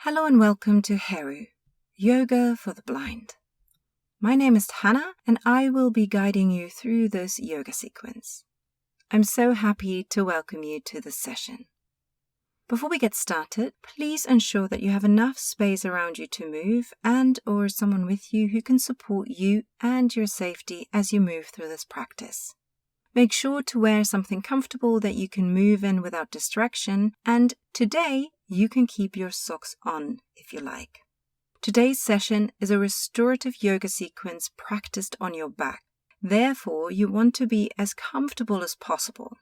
Hello and welcome to HERU Yoga for the Blind. My name is Hannah and I will be guiding you through this yoga sequence. I'm so happy to welcome you to this session. Before we get started, please ensure that you have enough space around you to move and/or someone with you who can support you and your safety as you move through this practice. Make sure to wear something comfortable that you can move in without distraction, and today you can keep your socks on if you like. Today's session is a restorative yoga sequence practiced on your back. Therefore, you want to be as comfortable as possible.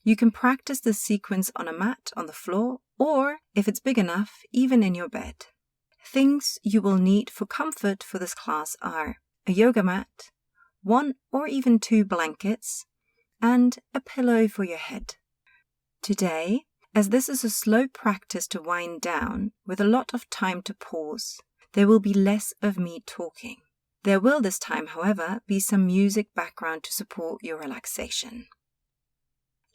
You can practice this sequence on a mat on the floor, or, if it's big enough, even in your bed. Things you will need for comfort for this class are a yoga mat, 1 or even 2 blankets, and a pillow for your head. Today, as this is a slow practice to wind down with a lot of time to pause, there will be less of me talking. There will this time, however, be some music background to support your relaxation.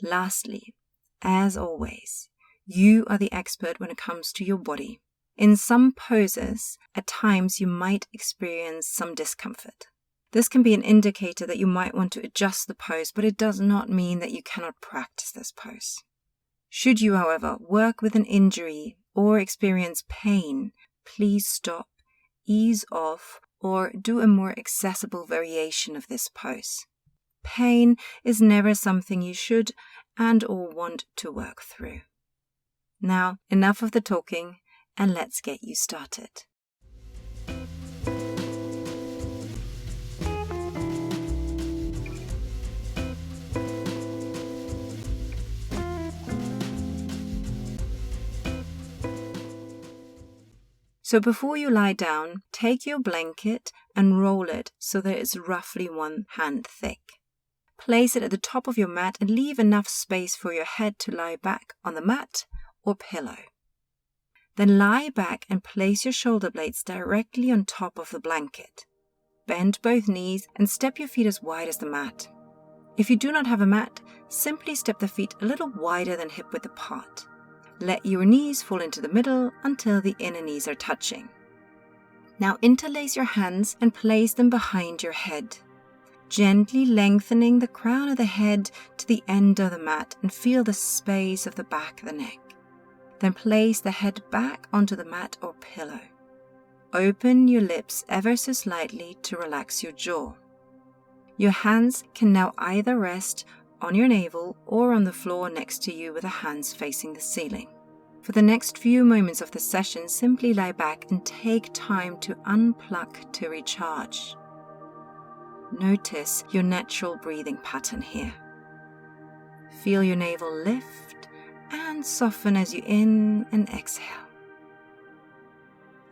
Lastly, as always, you are the expert when it comes to your body. In some poses, at times you might experience some discomfort. This can be an indicator that you might want to adjust the pose, but it does not mean that you cannot practice this pose. Should you, however, work with an injury or experience pain, please stop, ease off, or do a more accessible variation of this pose. Pain is never something you should and/or want to work through. Now, enough of the talking, and let's get you started. So before you lie down, take your blanket and roll it so that it's roughly 1 hand thick. Place it at the top of your mat and leave enough space for your head to lie back on the mat or pillow. Then lie back and place your shoulder blades directly on top of the blanket. Bend both knees and step your feet as wide as the mat. If you do not have a mat, simply step the feet a little wider than hip-width apart. Let your knees fall into the middle until the inner knees are touching. Now interlace your hands and place them behind your head, gently lengthening the crown of the head to the end of the mat and feel the space of the back of the neck. Then place the head back onto the mat or pillow. Open your lips ever so slightly to relax your jaw. Your hands can now either rest on your navel or on the floor next to you with the hands facing the ceiling. For the next few moments of the session, simply lie back and take time to unplug to recharge. Notice your natural breathing pattern here. Feel your navel lift and soften as you in and exhale.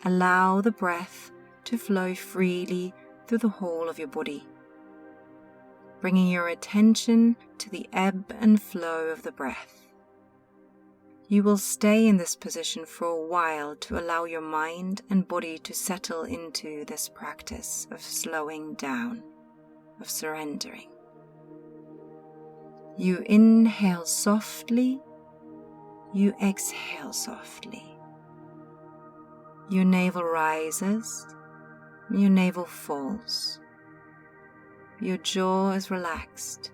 Allow the breath to flow freely through the whole of your body, bringing your attention to the ebb and flow of the breath. You will stay in this position for a while to allow your mind and body to settle into this practice of slowing down, of surrendering. You inhale softly, you exhale softly. Your navel rises, your navel falls. Your jaw is relaxed.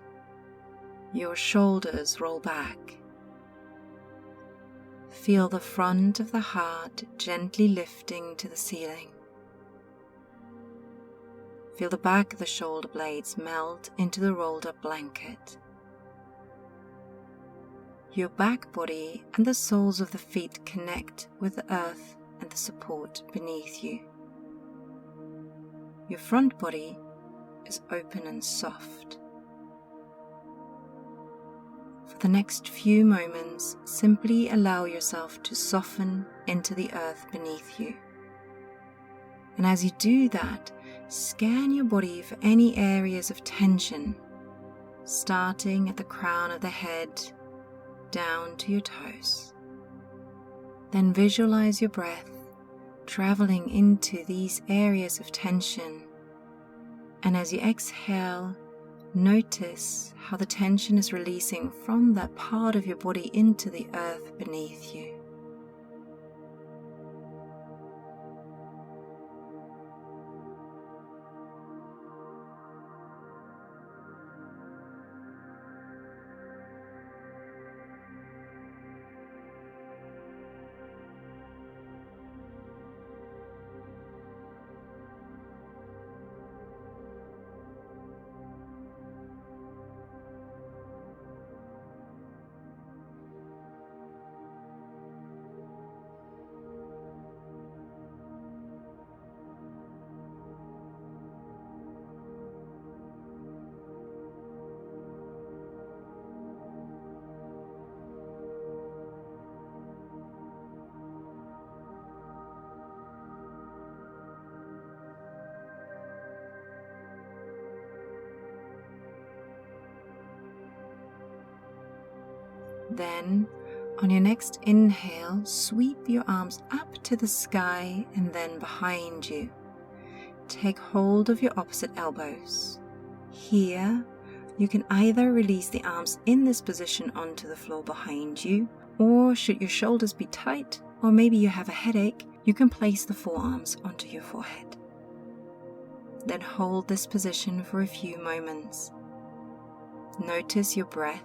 Your shoulders roll back. Feel the front of the heart gently lifting to the ceiling. Feel the back of the shoulder blades melt into the rolled up blanket. Your back body and the soles of the feet connect with the earth and the support beneath you. Your front body is open and soft. For the next few moments, simply allow yourself to soften into the earth beneath you. And as you do that, scan your body for any areas of tension, starting at the crown of the head down to your toes. Then visualize your breath traveling into these areas of tension. And as you exhale, notice how the tension is releasing from that part of your body into the earth beneath you. Then, on your next inhale, sweep your arms up to the sky and then behind you. Take hold of your opposite elbows. Here, you can either release the arms in this position onto the floor behind you, or should your shoulders be tight, or maybe you have a headache, you can place the forearms onto your forehead. Then hold this position for a few moments. Notice your breath,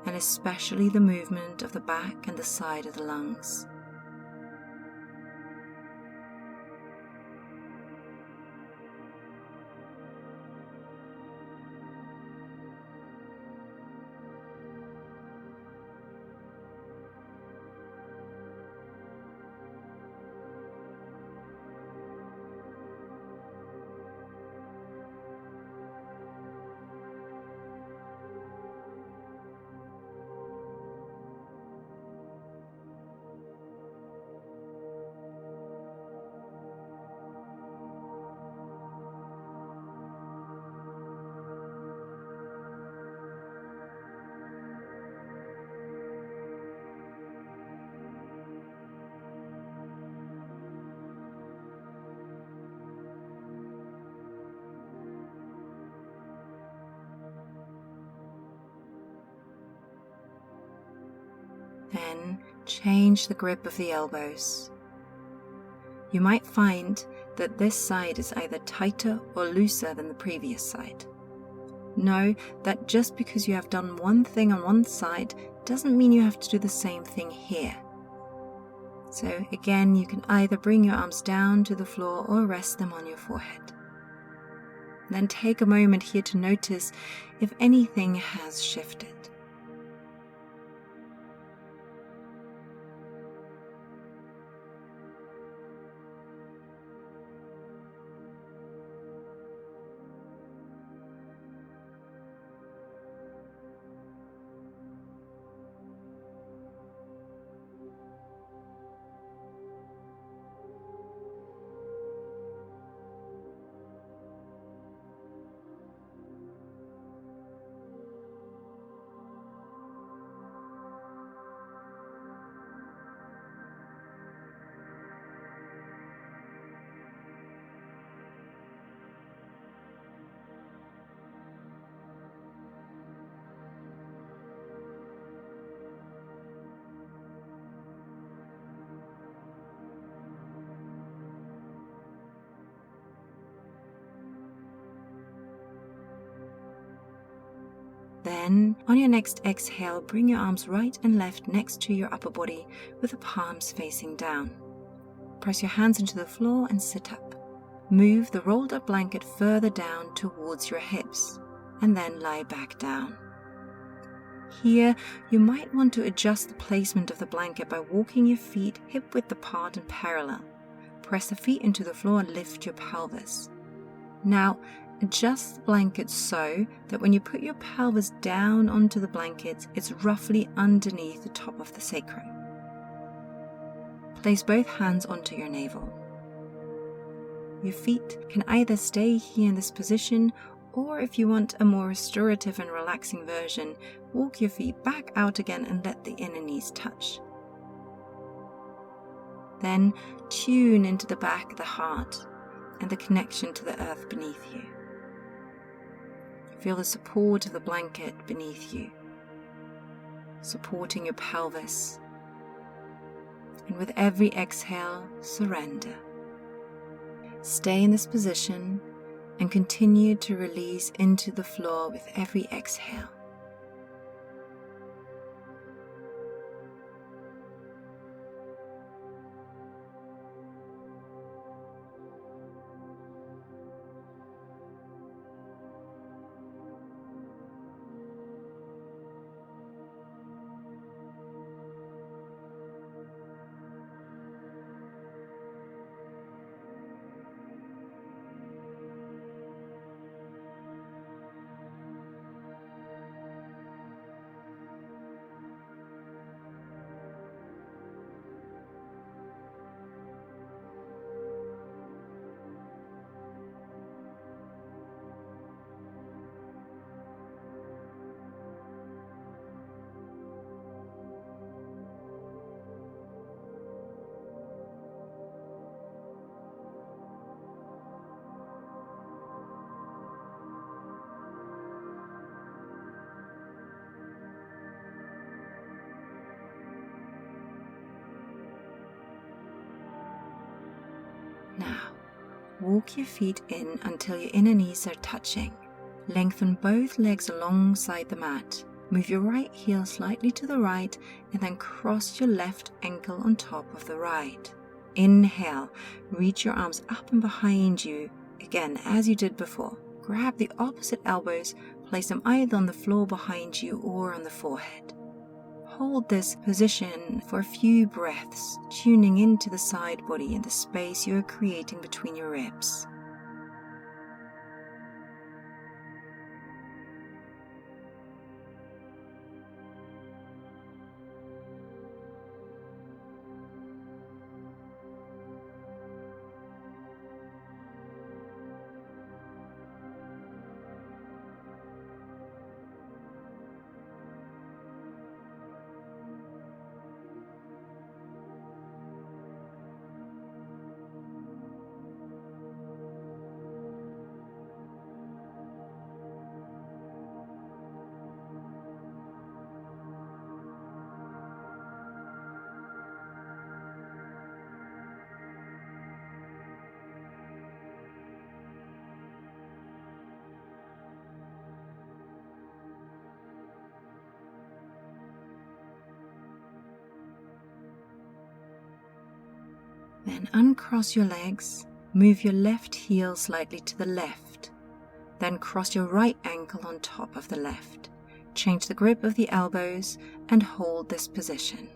and especially the movement of the back and the side of the lungs. Then change the grip of the elbows. You might find that this side is either tighter or looser than the previous side. Know that just because you have done one thing on one side doesn't mean you have to do the same thing here. So again, you can either bring your arms down to the floor or rest them on your forehead. Then take a moment here to notice if anything has shifted. Then, on your next exhale, bring your arms right and left next to your upper body with the palms facing down. Press your hands into the floor and sit up. Move the rolled up blanket further down towards your hips, and then lie back down. Here, you might want to adjust the placement of the blanket by walking your feet hip width apart and parallel. Press the feet into the floor and lift your pelvis. Now, adjust the blanket so that when you put your pelvis down onto the blanket, it's roughly underneath the top of the sacrum. Place both hands onto your navel. Your feet can either stay here in this position, or if you want a more restorative and relaxing version, walk your feet back out again and let the inner knees touch. Then tune into the back of the heart and the connection to the earth beneath you. Feel the support of the blanket beneath you, supporting your pelvis. And with every exhale, surrender. Stay in this position and continue to release into the floor with every exhale. Now, walk your feet in until your inner knees are touching. Lengthen both legs alongside the mat. Move your right heel slightly to the right and then cross your left ankle on top of the right. Inhale, reach your arms up and behind you, again as you did before. Grab the opposite elbows, place them either on the floor behind you or on the forehead. Hold this position for a few breaths, tuning into the side body and the space you are creating between your ribs. Then uncross your legs, move your left heel slightly to the left, then cross your right ankle on top of the left. Change the grip of the elbows and hold this position.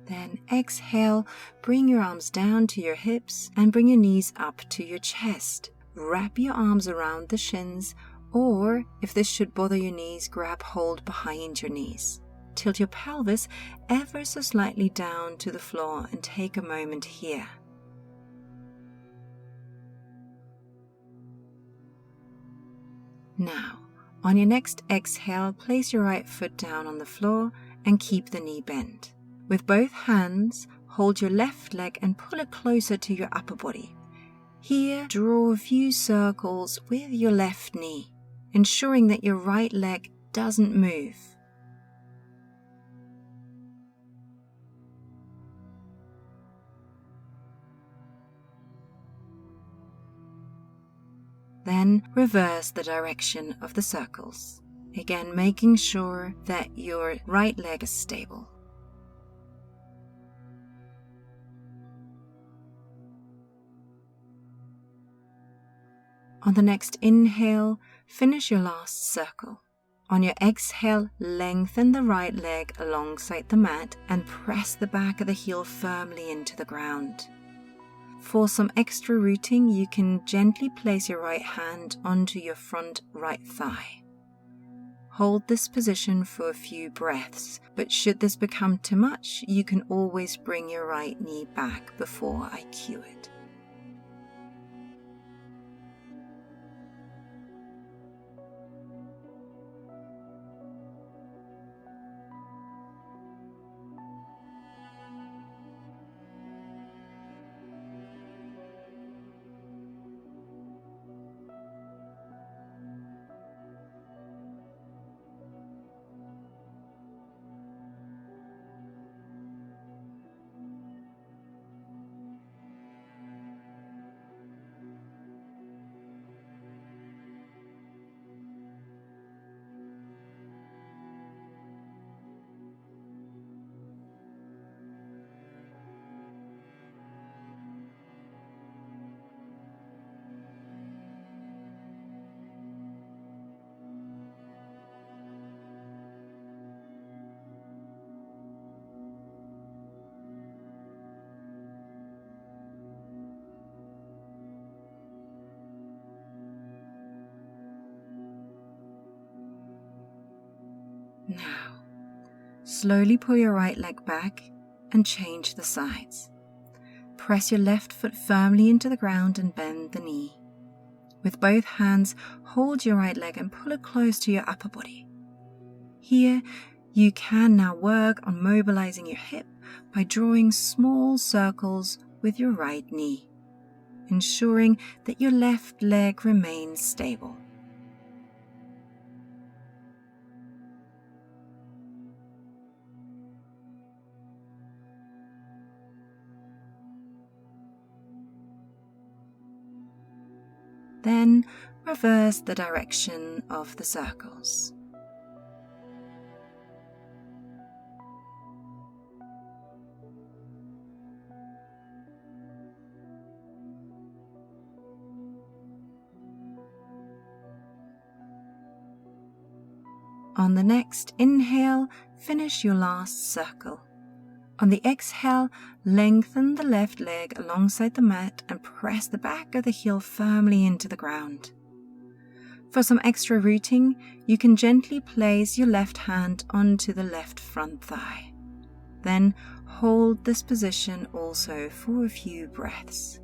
Then exhale, bring your arms down to your hips and bring your knees up to your chest. Wrap your arms around the shins, or if this should bother your knees, grab hold behind your knees. Tilt your pelvis ever so slightly down to the floor and take a moment here. Now, on your next exhale, place your right foot down on the floor and keep the knee bent. With both hands, hold your left leg and pull it closer to your upper body. Here, draw a few circles with your left knee, ensuring that your right leg doesn't move. Then reverse the direction of the circles, again making sure that your right leg is stable. On the next inhale, finish your last circle. On your exhale, lengthen the right leg alongside the mat and press the back of the heel firmly into the ground. For some extra rooting, you can gently place your right hand onto your front right thigh. Hold this position for a few breaths, but should this become too much, you can always bring your right knee back before I cue it. Now, slowly pull your right leg back and change the sides. Press your left foot firmly into the ground and bend the knee. With both hands, hold your right leg and pull it close to your upper body. Here, you can now work on mobilizing your hip by drawing small circles with your right knee, ensuring that your left leg remains stable. Then reverse the direction of the circles. On the next inhale, finish your last circle. On the exhale, lengthen the left leg alongside the mat and press the back of the heel firmly into the ground. For some extra rooting, you can gently place your left hand onto the left front thigh. Then hold this position also for a few breaths.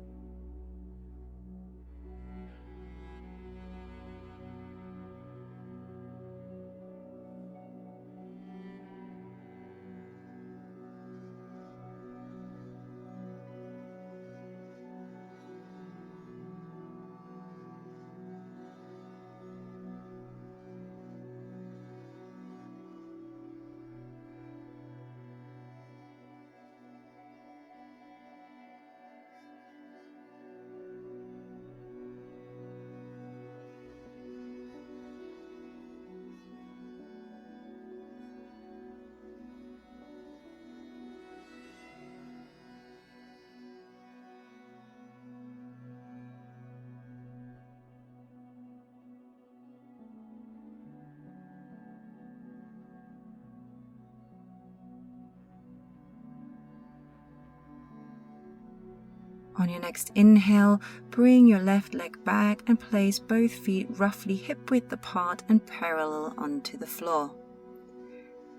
On your next inhale, bring your left leg back and place both feet roughly hip-width apart and parallel onto the floor.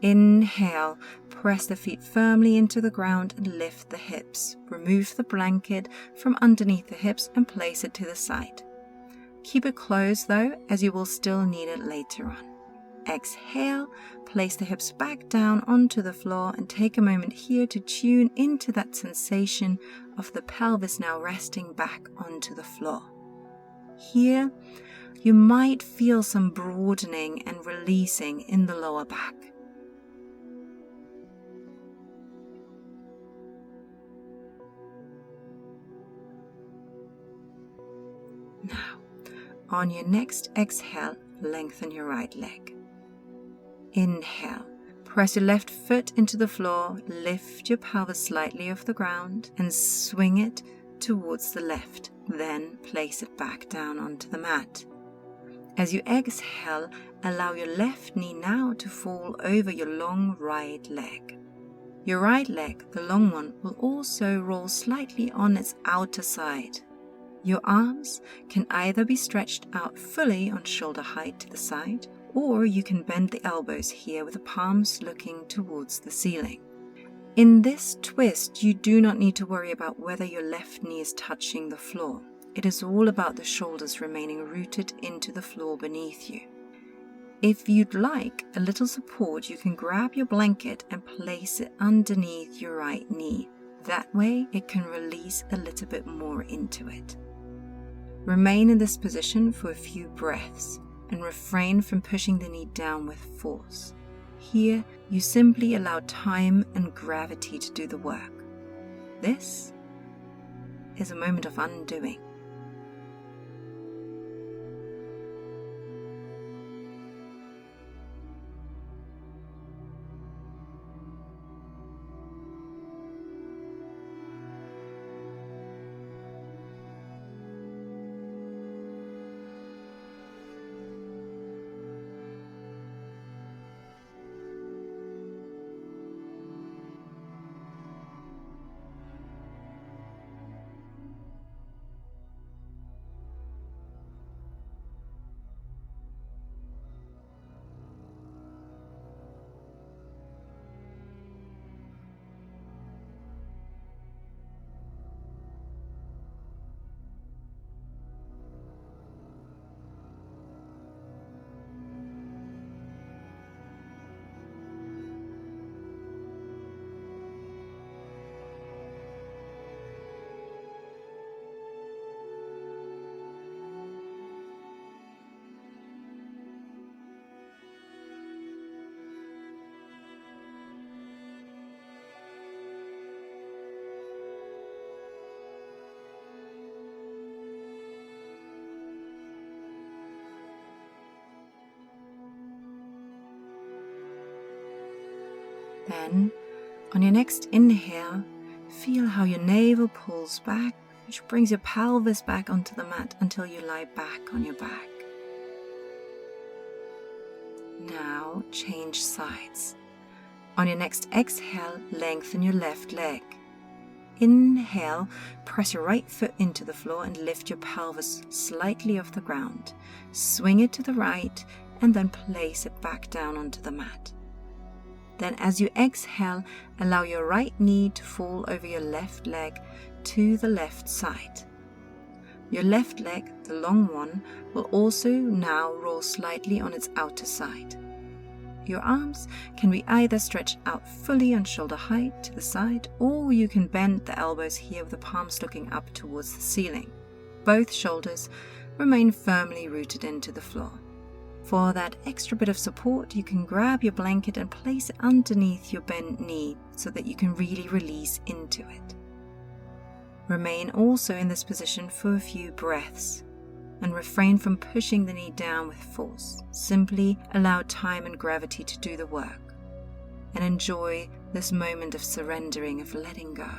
Inhale, press the feet firmly into the ground and lift the hips. Remove the blanket from underneath the hips and place it to the side. Keep it closed though, as you will still need it later on. Exhale, place the hips back down onto the floor and take a moment here to tune into that sensation of the pelvis now resting back onto the floor. Here, you might feel some broadening and releasing in the lower back. Now, on your next exhale, lengthen your right leg. Inhale, press your left foot into the floor, lift your pelvis slightly off the ground and swing it towards the left, then place it back down onto the mat. As you exhale, allow your left knee now to fall over your long right leg. Your right leg, the long one, will also roll slightly on its outer side. Your arms can either be stretched out fully on shoulder height to the side, or you can bend the elbows here with the palms looking towards the ceiling. In this twist, you do not need to worry about whether your left knee is touching the floor. It is all about the shoulders remaining rooted into the floor beneath you. If you'd like a little support, you can grab your blanket and place it underneath your right knee. That way, it can release a little bit more into it. Remain in this position for a few breaths and refrain from pushing the knee down with force. Here, you simply allow time and gravity to do the work. This is a moment of undoing. Then, on your next inhale, feel how your navel pulls back, which brings your pelvis back onto the mat until you lie back on your back. Now, change sides. On your next exhale, lengthen your left leg. Inhale, press your right foot into the floor and lift your pelvis slightly off the ground. Swing it to the right and then place it back down onto the mat. Then as you exhale, allow your right knee to fall over your left leg to the left side. Your left leg, the long one, will also now roll slightly on its outer side. Your arms can be either stretched out fully on shoulder height to the side, or you can bend the elbows here with the palms looking up towards the ceiling. Both shoulders remain firmly rooted into the floor. For that extra bit of support, you can grab your blanket and place it underneath your bent knee so that you can really release into it. Remain also in this position for a few breaths and refrain from pushing the knee down with force. Simply allow time and gravity to do the work and enjoy this moment of surrendering, of letting go.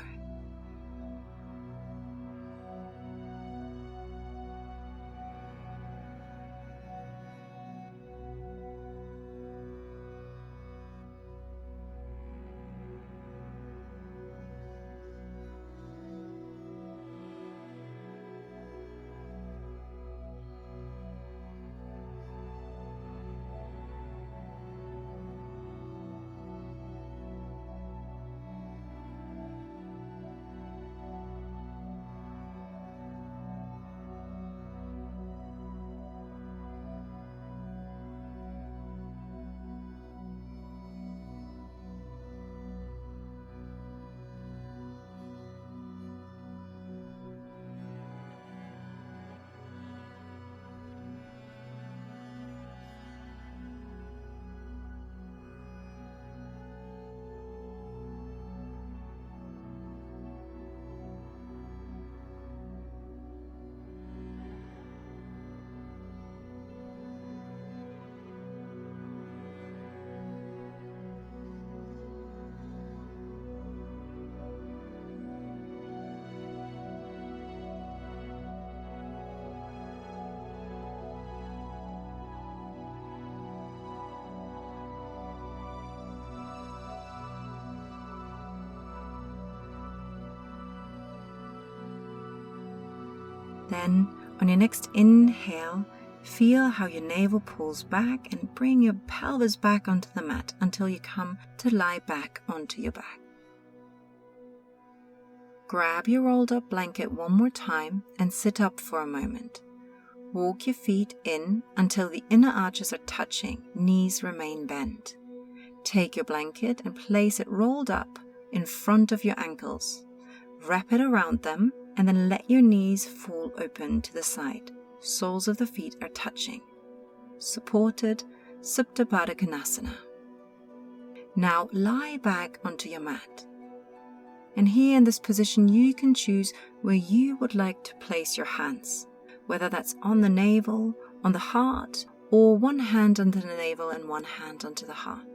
Then, on your next inhale, feel how your navel pulls back and bring your pelvis back onto the mat until you come to lie back onto your back. Grab your rolled up blanket one more time and sit up for a moment. Walk your feet in until the inner arches are touching, knees remain bent. Take your blanket and place it rolled up in front of your ankles. Wrap it around them and then let your knees fall open to the side. Soles of the feet are touching. Supported Supta Baddha Konasana. Now lie back onto your mat. And here in this position you can choose where you would like to place your hands, whether that's on the navel, on the heart, or one hand under the navel and one hand onto the heart.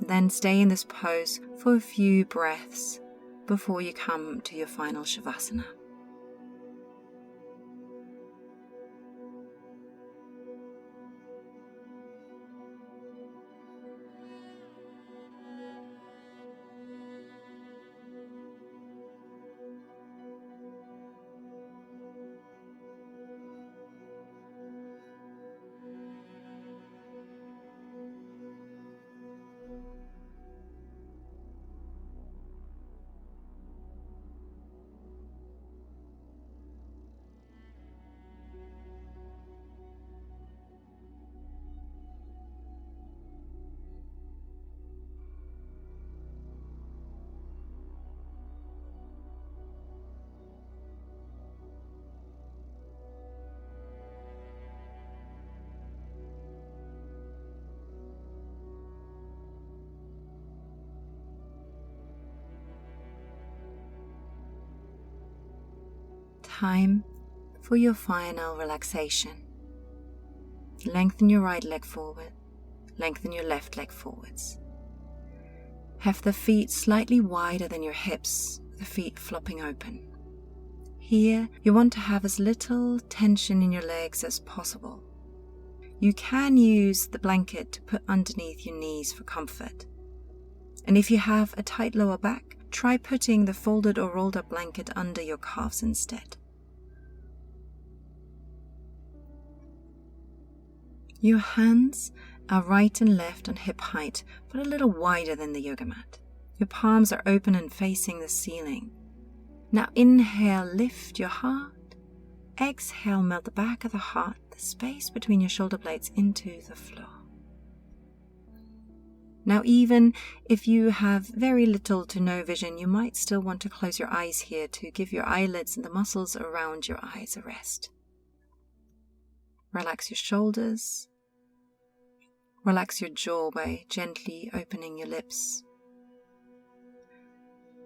Then stay in this pose for a few breaths before you come to your final Shavasana. Time for your final relaxation. Lengthen your right leg forward, lengthen your left leg forwards. Have the feet slightly wider than your hips, the feet flopping open. Here, you want to have as little tension in your legs as possible. You can use the blanket to put underneath your knees for comfort. And if you have a tight lower back, try putting the folded or rolled up blanket under your calves instead. Your hands are right and left on hip height, but a little wider than the yoga mat. Your palms are open and facing the ceiling. Now inhale, lift your heart. Exhale, melt the back of the heart, the space between your shoulder blades, into the floor. Now, even if you have very little to no vision, you might still want to close your eyes here to give your eyelids and the muscles around your eyes a rest. Relax your shoulders. Relax your jaw by gently opening your lips.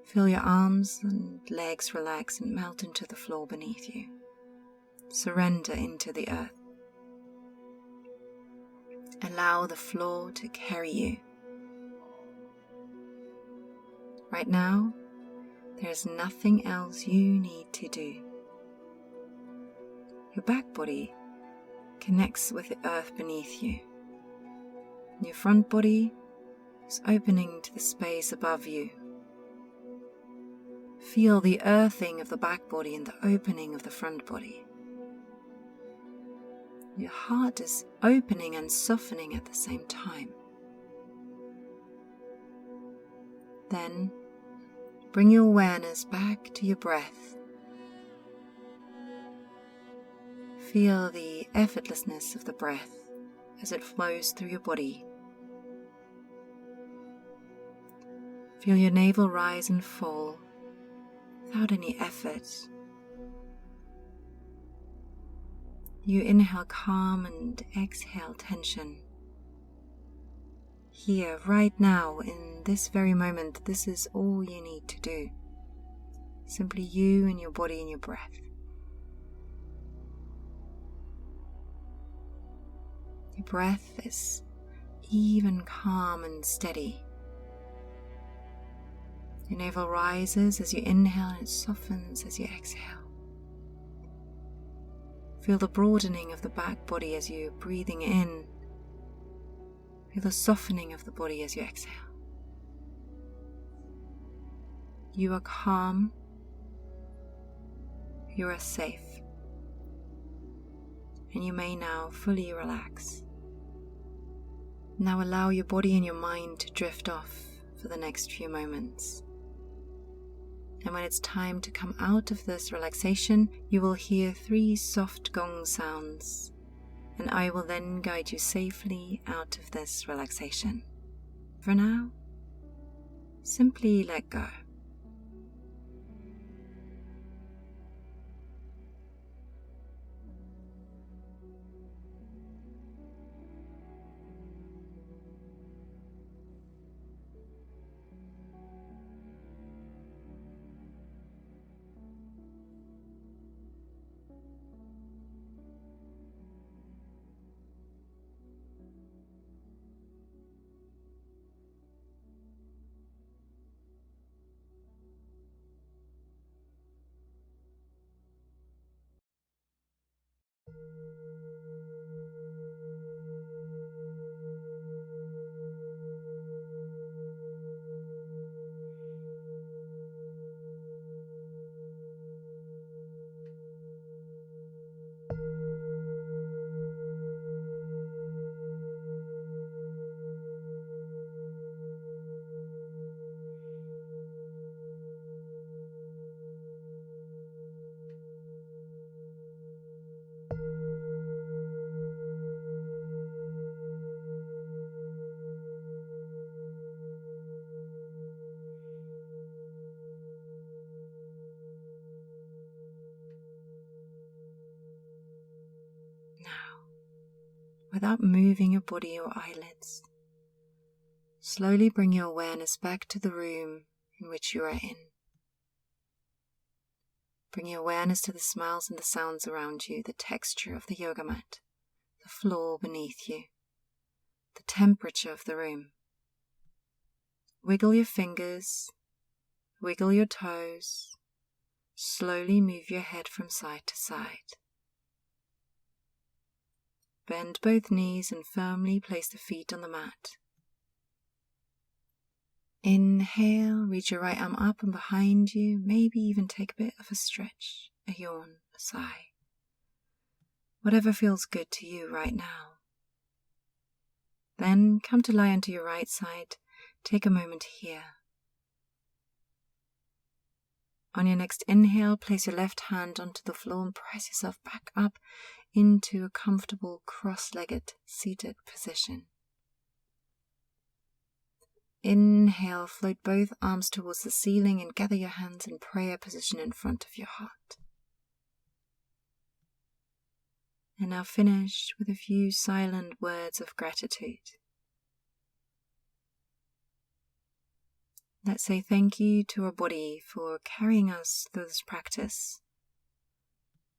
Feel your arms and legs relax and melt into the floor beneath you. Surrender into the earth. Allow the floor to carry you. Right now, there's nothing else you need to do. Your back body connects with the earth beneath you. Your front body is opening to the space above you. Feel the earthing of the back body and the opening of the front body. Your heart is opening and softening at the same time. Then, bring your awareness back to your breath. Feel the effortlessness of the breath as it flows through your body. Feel your navel rise and fall without any effort. You inhale calm and exhale tension. Here, right now, in this very moment, this is all you need to do. Simply you and your body and your breath. Your breath is even, calm and steady. Your navel rises as you inhale and it softens as you exhale. Feel the broadening of the back body as you're breathing in. Feel the softening of the body as you exhale. You are calm. You are safe. And you may now fully relax. Now allow your body and your mind to drift off for the next few moments. And when it's time to come out of this relaxation, you will hear 3 soft gong sounds. And I will then guide you safely out of this relaxation. For now, simply let go. Without moving your body or eyelids, slowly bring your awareness back to the room in which you are in. Bring your awareness to the smells and the sounds around you, the texture of the yoga mat, the floor beneath you, the temperature of the room. Wiggle your fingers, wiggle your toes, slowly move your head from side to side. Bend both knees and firmly place the feet on the mat. Inhale, reach your right arm up and behind you, maybe even take a bit of a stretch, a yawn, a sigh. Whatever feels good to you right now. Then come to lie onto your right side. Take a moment here. On your next inhale, place your left hand onto the floor and press yourself back up into a comfortable cross-legged seated position. Inhale, float both arms towards the ceiling and gather your hands in prayer position in front of your heart. And now finish with a few silent words of gratitude. Let's say thank you to our body for carrying us through this practice,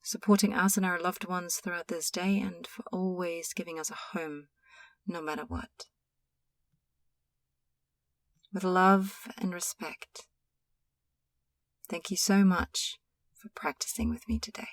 supporting us and our loved ones throughout this day, and for always giving us a home, no matter what. With love and respect, thank you so much for practicing with me today.